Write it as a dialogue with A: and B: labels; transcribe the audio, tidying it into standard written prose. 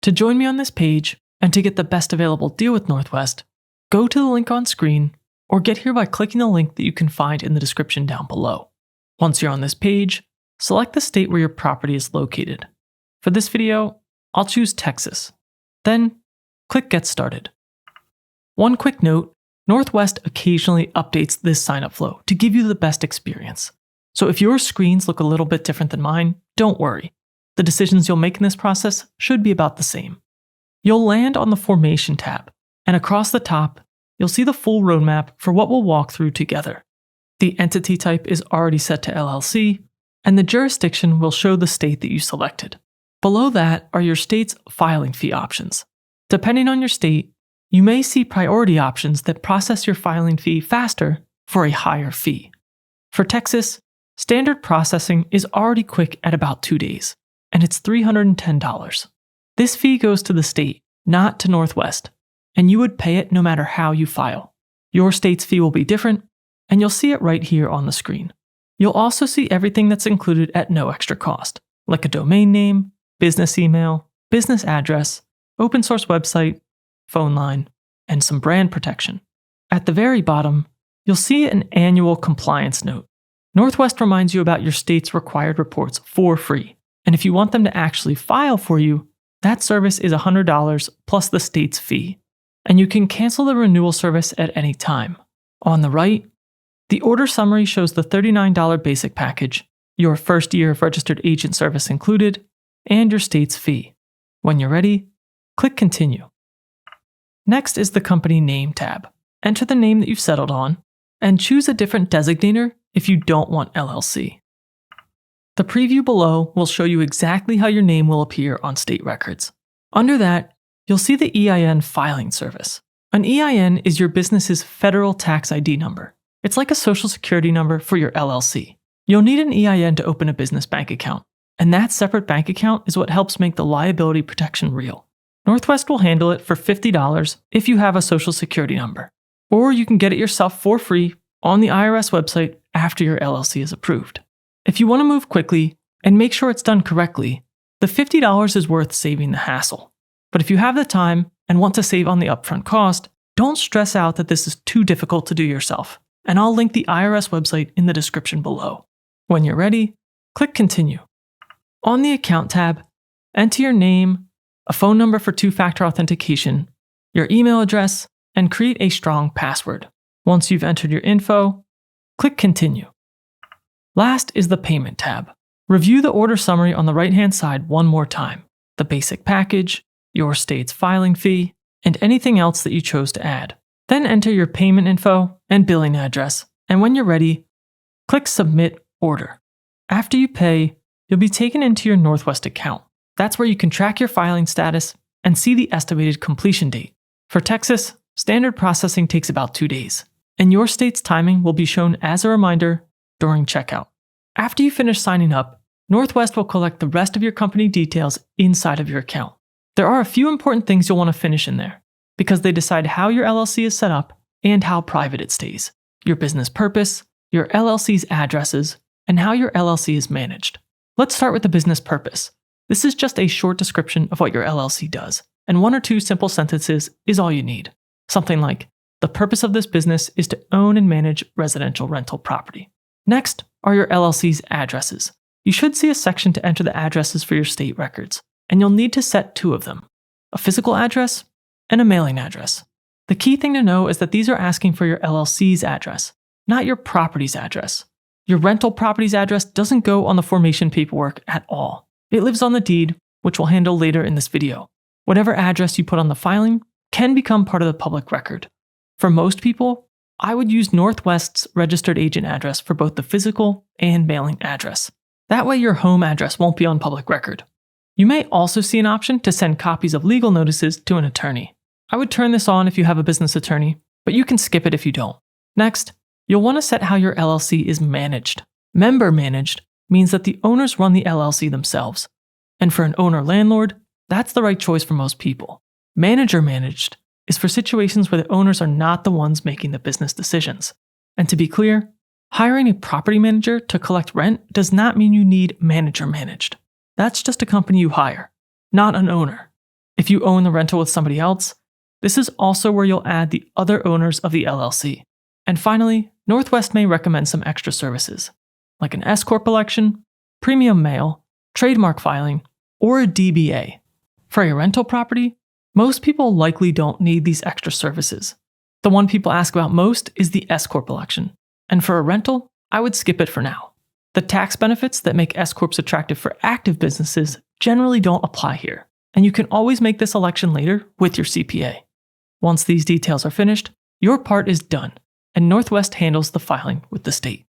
A: To join me on this page and to get the best available deal with Northwest, go to the link on screen or get here by clicking the link that you can find in the description down below. Once you're on this page, select the state where your property is located. For this video, I'll choose Texas. Then, click Get Started. One quick note, Northwest occasionally updates this sign-up flow to give you the best experience. So if your screens look a little bit different than mine, don't worry. The decisions you'll make in this process should be about the same. You'll land on the Formation tab, and across the top, you'll see the full roadmap for what we'll walk through together. The entity type is already set to LLC, and the jurisdiction will show the state that you selected. Below that are your state's filing fee options. Depending on your state, you may see priority options that process your filing fee faster for a higher fee. For Texas, standard processing is already quick at about 2 days, and it's $310. This fee goes to the state, not to Northwest, and you would pay it no matter how you file. Your state's fee will be different, and you'll see it right here on the screen. You'll also see everything that's included at no extra cost, like a domain name, business email, business address, open source website, phone line, and some brand protection. At the very bottom, you'll see an annual compliance note. Northwest reminds you about your state's required reports for free, and if you want them to actually file for you, that service is $100 plus the state's fee, and you can cancel the renewal service at any time. On the right, the order summary shows the $39 basic package, your first year of registered agent service included, and your state's fee. When you're ready, click Continue. Next is the Company Name tab. Enter the name that you've settled on, and choose a different designator if you don't want LLC. The preview below will show you exactly how your name will appear on state records. Under that, you'll see the EIN filing service. An EIN is your business's federal tax ID number. It's like a social security number for your LLC. You'll need an EIN to open a business bank account, and that separate bank account is what helps make the liability protection real. Northwest will handle it for $50 if you have a social security number, or you can get it yourself for free on the IRS website after your LLC is approved. If you want to move quickly and make sure it's done correctly, the $50 is worth saving the hassle. But if you have the time and want to save on the upfront cost, don't stress out that this is too difficult to do yourself, and I'll link the IRS website in the description below. When you're ready, click Continue. On the Account tab, enter your name, a phone number for two-factor authentication, your email address, and create a strong password. Once you've entered your info, click Continue. Last is the Payment tab. Review the order summary on the right-hand side one more time, the basic package, your state's filing fee, and anything else that you chose to add. Then enter your payment info and billing address, and when you're ready, click Submit Order. After you pay, you'll be taken into your Northwest account. That's where you can track your filing status and see the estimated completion date. For Texas, standard processing takes about 2 days, and your state's timing will be shown as a reminder during checkout. After you finish signing up, Northwest will collect the rest of your company details inside of your account. There are a few important things you'll want to finish in there, because they decide how your LLC is set up and how private it stays, your business purpose, your LLC's addresses, and how your LLC is managed. Let's start with the business purpose. This is just a short description of what your LLC does, and 1 or 2 simple sentences is all you need. Something like, the purpose of this business is to own and manage residential rental property. Next are your LLC's addresses. You should see a section to enter the addresses for your state records, and you'll need to set 2 of them, a physical address and a mailing address. The key thing to know is that these are asking for your LLC's address, not your property's address. Your rental property's address doesn't go on the formation paperwork at all. It lives on the deed, which we'll handle later in this video. Whatever address you put on the filing can become part of the public record. For most people, I would use Northwest's registered agent address for both the physical and mailing address. That way your home address won't be on public record. You may also see an option to send copies of legal notices to an attorney. I would turn this on if you have a business attorney, but you can skip it if you don't. Next, you'll want to set how your LLC is managed. Member managed means that the owners run the LLC themselves. And for an owner-landlord, that's the right choice for most people. Manager managed is for situations where the owners are not the ones making the business decisions. And to be clear, hiring a property manager to collect rent does not mean you need manager managed. That's just a company you hire, not an owner. If you own the rental with somebody else, this is also where you'll add the other owners of the LLC. And finally, Northwest may recommend some extra services, like an S-Corp election, premium mail, trademark filing, or a DBA. For a rental property, most people likely don't need these extra services. The one people ask about most is the S-Corp election, and for a rental, I would skip it for now. The tax benefits that make S-Corps attractive for active businesses generally don't apply here, and you can always make this election later with your CPA. Once these details are finished, your part is done, and Northwest handles the filing with the state.